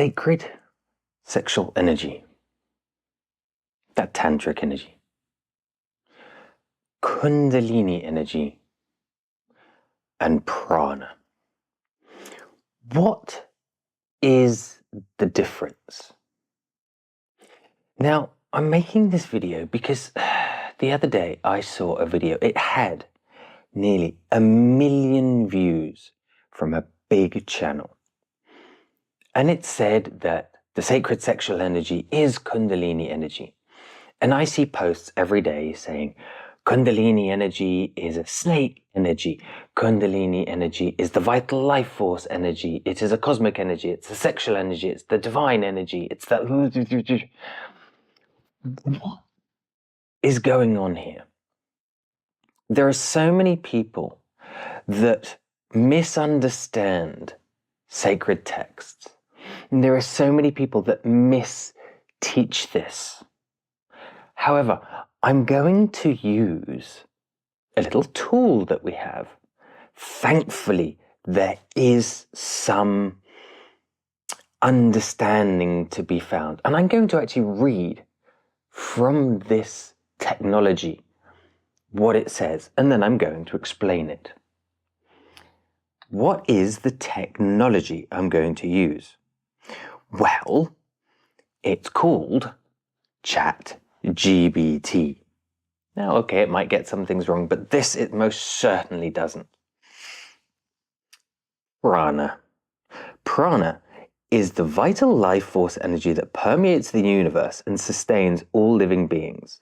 Sacred sexual energy, that tantric energy, Kundalini energy, and Prana. What is the difference? Now, I'm making this video because the other day I saw a video. It had nearly 1 million views from a big channel. And it said that the sacred sexual energy is Kundalini energy. And I see posts every day saying, Kundalini energy is a snake energy. Kundalini energy is the vital life force energy. It is a cosmic energy. It's the sexual energy. It's the divine energy. It's the... What is going on here? There are so many people that misunderstand sacred texts. And there are so many people that misteach this. However, I'm going to use a little tool that we have. Thankfully, there is some understanding to be found. And I'm going to actually read from this technology what it says, and then I'm going to explain it. What is the technology I'm going to use? Well, it's called ChatGBT. Now, okay, it might get some things wrong, but this it most certainly doesn't. Prana. Prana is the vital life force energy that permeates the universe and sustains all living beings.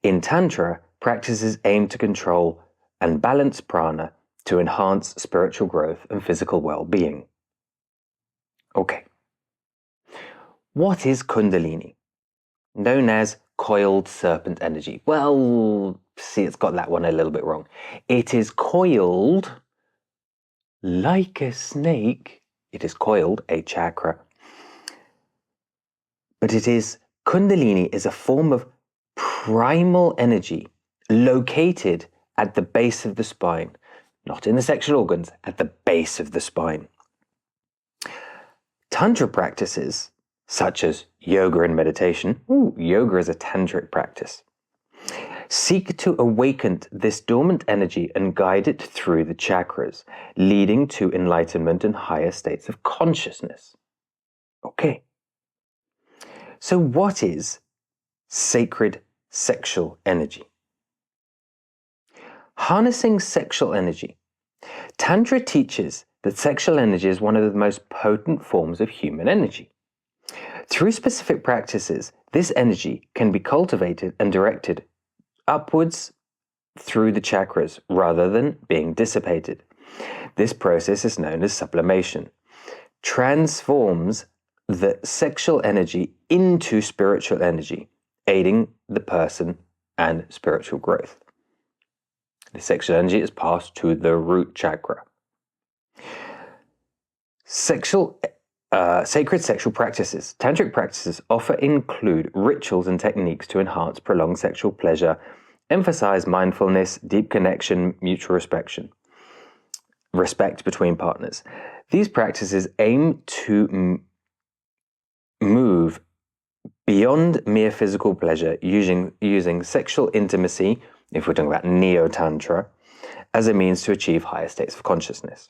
In Tantra, practices aim to control and balance prana to enhance spiritual growth and physical well-being. Okay. What is Kundalini? Known as coiled serpent energy. Well, see, it's got that one a little bit wrong. It is coiled like a snake. It is coiled, a chakra. But Kundalini is a form of primal energy located at the base of the spine, not in the sexual organs, at the base of the spine. Tantra practices, such as yoga and meditation, yoga is a tantric practice, seek to awaken this dormant energy and guide it through the chakras, leading to enlightenment and higher states of consciousness. Okay. So what is sacred sexual energy? Harnessing sexual energy. Tantra teaches that sexual energy is one of the most potent forms of human energy. Through specific practices, this energy can be cultivated and directed upwards through the chakras rather than being dissipated. This process is known as sublimation. Transforms the sexual energy into spiritual energy, aiding the person and spiritual growth. The sexual energy is passed to the root chakra. Sacred sexual practices. Tantric practices often include rituals and techniques to enhance prolonged sexual pleasure, emphasize mindfulness, deep connection, mutual respect between partners. These practices aim to move beyond mere physical pleasure using sexual intimacy, if we're talking about neo-tantra, as a means to achieve higher states of consciousness.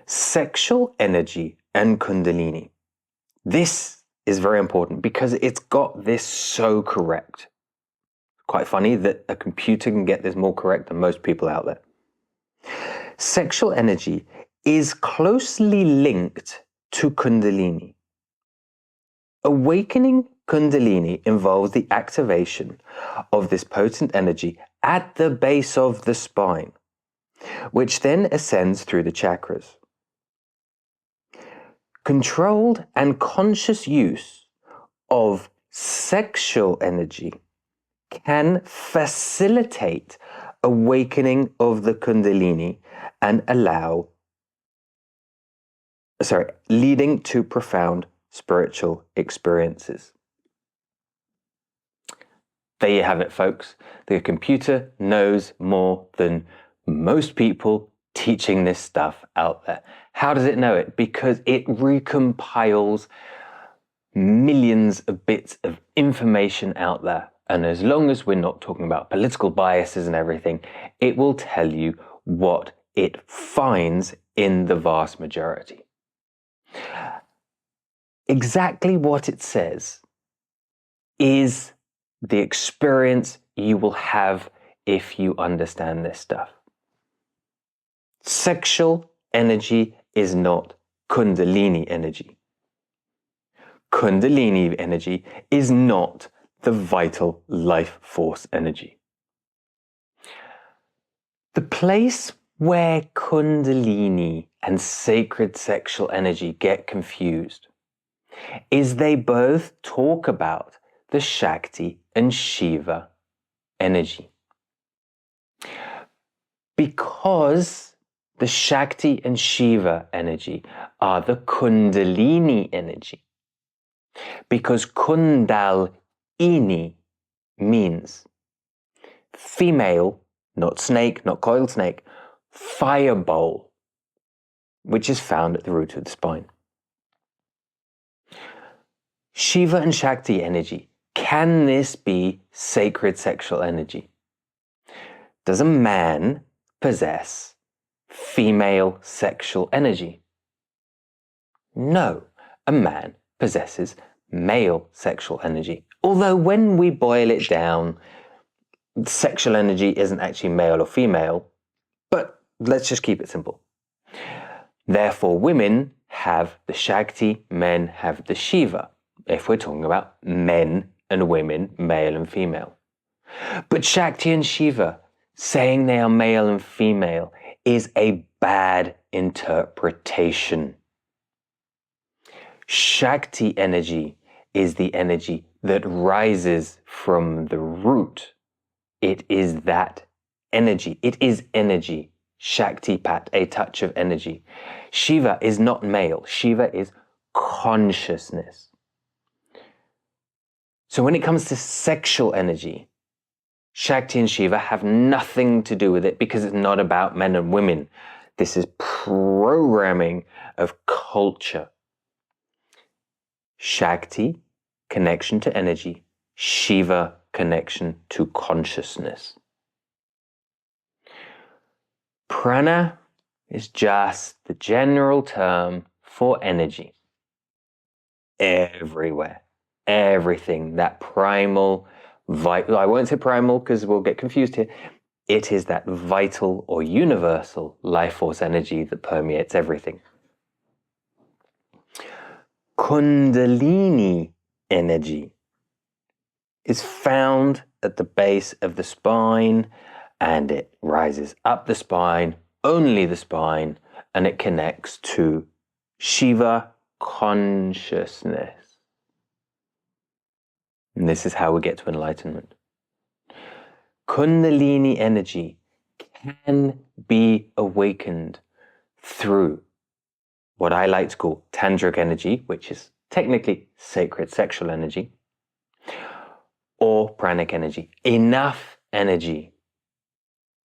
Sexual energy and Kundalini. This is very important because it's got this so correct. Quite funny that a computer can get this more correct than most people out there. Sexual energy is closely linked to Kundalini. Awakening Kundalini involves the activation of this potent energy at the base of the spine, which then ascends through the chakras. Controlled and conscious use of sexual energy can facilitate awakening of the Kundalini and leading to profound spiritual experiences. There you have it, folks. The computer knows more than most people teaching this stuff out there. How does it know it? Because it recompiles millions of bits of information out there. And as long as we're not talking about political biases and everything, it will tell you what it finds in the vast majority. Exactly what it says is the experience you will have if you understand this stuff. Sexual energy is not Kundalini energy. Kundalini energy is not the vital life force energy. The place where Kundalini and sacred sexual energy get confused is they both talk about the Shakti and Shiva energy. Because the Shakti and Shiva energy are the Kundalini energy. Because Kundalini means female, not snake, not coiled snake, fire bowl, which is found at the root of the spine. Shiva and Shakti energy. Can this be sacred sexual energy? Does a man possess female sexual energy? No, a man possesses male sexual energy. Although when we boil it down, sexual energy isn't actually male or female, but let's just keep it simple. Therefore, women have the Shakti, men have the Shiva, if we're talking about men and women, male and female. But Shakti and Shiva, saying they are male and female, is a bad interpretation. Shakti energy is the energy that rises from the root. It is that energy. It is energy. Shakti pat, a touch of energy. Shiva is not male. Shiva is consciousness. So when it comes to sexual energy, Shakti and Shiva have nothing to do with it because it's not about men and women. This is programming of culture. Shakti, connection to energy. Shiva, connection to consciousness. Prana is just the general term for energy. Everywhere. Everything. That primal, vital, I won't say primal because we'll get confused here. It is that vital or universal life force energy that permeates everything. Kundalini energy is found at the base of the spine, and it rises up the spine, only the spine, and it connects to Shiva consciousness. And this is how we get to enlightenment. Kundalini energy can be awakened through what I like to call tantric energy, which is technically sacred sexual energy, or pranic energy. Enough energy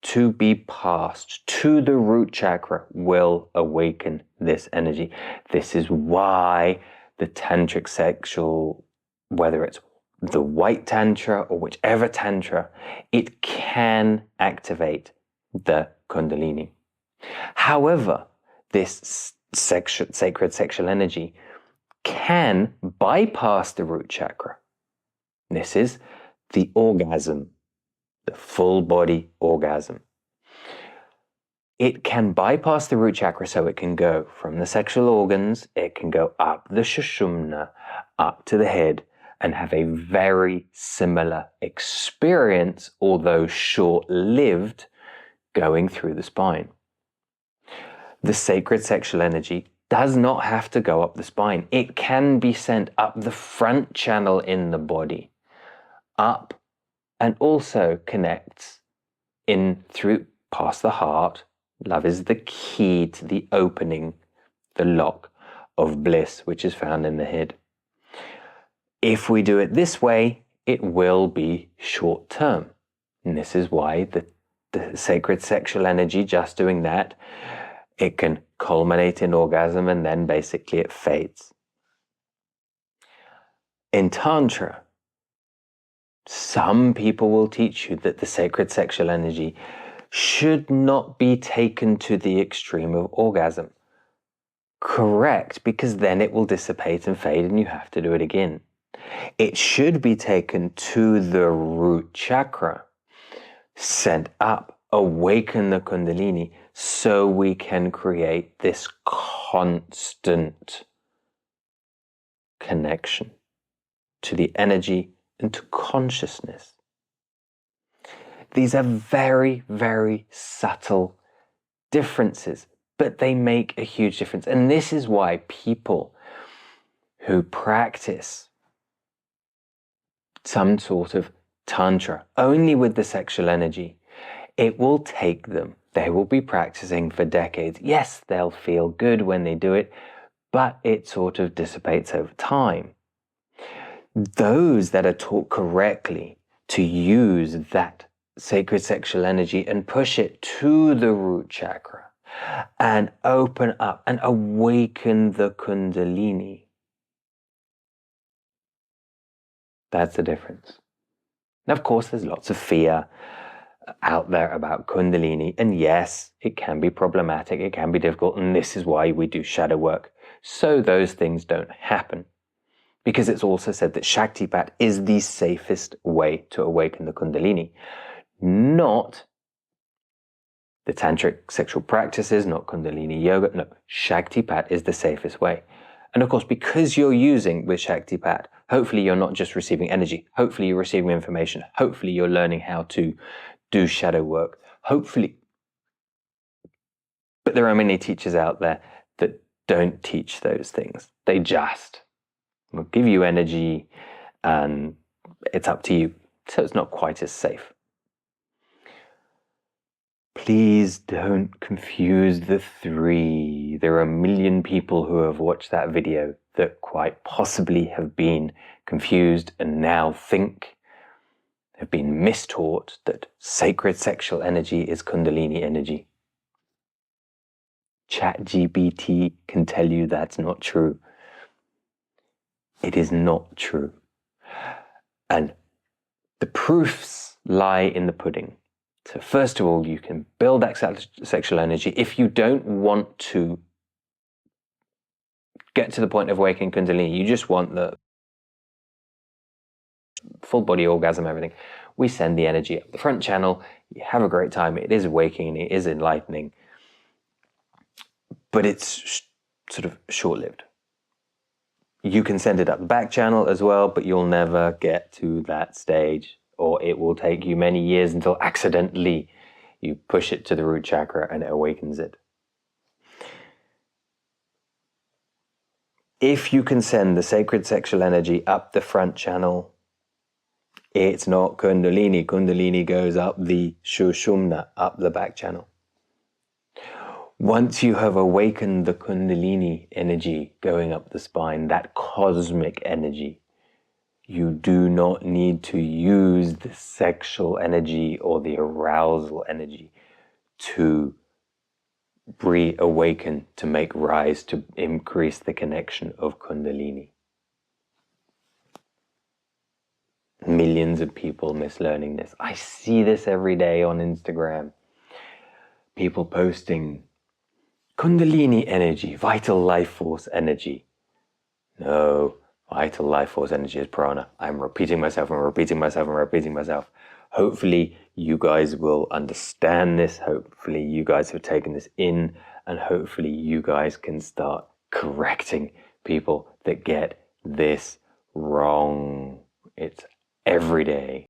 to be passed to the root chakra will awaken this energy. This is why the tantric sexual, whether it's the white tantra or whichever tantra, it can activate the Kundalini. However, this sacred sexual energy can bypass the root chakra. This is the orgasm, the full body orgasm. It can bypass the root chakra, so it can go from the sexual organs, it can go up the Sushumna, up to the head, and have a very similar experience, although short-lived, going through the spine. The sacred sexual energy does not have to go up the spine. It can be sent up the front channel in the body, up, and also connects in through past the heart. Love is the key to the opening, the lock of bliss, which is found in the head. If we do it this way, it will be short term. And this is why the sacred sexual energy, just doing that, It can culminate in orgasm and then basically it fades. In Tantra, some people will teach you that the sacred sexual energy should not be taken to the extreme of orgasm. Correct, because then it will dissipate and fade and you have to do it again. It should be taken to the root chakra, sent up, awaken the Kundalini, so we can create this constant connection to the energy and to consciousness. These are very, very subtle differences, but they make a huge difference. And this is why people who practice some sort of Tantra only with the sexual energy, it will take them, they will be practicing for decades. Yes, they'll feel good when they do it, but it sort of dissipates over time. Those that are taught correctly to use that sacred sexual energy and push it to the root chakra and open up and awaken the Kundalini. That's the difference. Now, of course, there's lots of fear out there about Kundalini, and yes, it can be problematic, it can be difficult, and this is why we do shadow work, so those things don't happen. Because it's also said that Shaktipat is the safest way to awaken the Kundalini, not the tantric sexual practices, not Kundalini yoga. No, Shaktipat is the safest way. And of course, because you're using with Shaktipat, hopefully you're not just receiving energy, hopefully you're receiving information, hopefully you're learning how to do shadow work, hopefully. But there are many teachers out there that don't teach those things. They just will give you energy and it's up to you. So it's not quite as safe. Please don't confuse the three. There are a million people who have watched that video that quite possibly have been confused and now think, have been mistaught that sacred sexual energy is Kundalini energy. ChatGBT can tell you that's not true. It is not true. And the proofs lie in the pudding. So first of all, you can build that sexual energy. If you don't want to get to the point of awakening Kundalini, you just want the full body orgasm, everything, we send the energy up the front channel. You have a great time. It is awakening, it is enlightening, but it's sort of short-lived. You can send it up the back channel as well, but you'll never get to that stage, or it will take you many years until accidentally you push it to the root chakra and it awakens it. If you can send the sacred sexual energy up the front channel, it's not Kundalini. Kundalini goes up the Sushumna, up the back channel. Once you have awakened the Kundalini energy going up the spine, that cosmic energy, you do not need to use the sexual energy or the arousal energy to reawaken, to make rise, to increase the connection of Kundalini. Millions of people mislearning this. I see this every day on Instagram. People posting Kundalini energy, vital life force energy. No, vital life force energy is prana. I'm repeating myself and repeating myself and repeating myself. Hopefully you guys will understand this. Hopefully you guys have taken this in, and hopefully you guys can start correcting people that get this wrong. It's every day.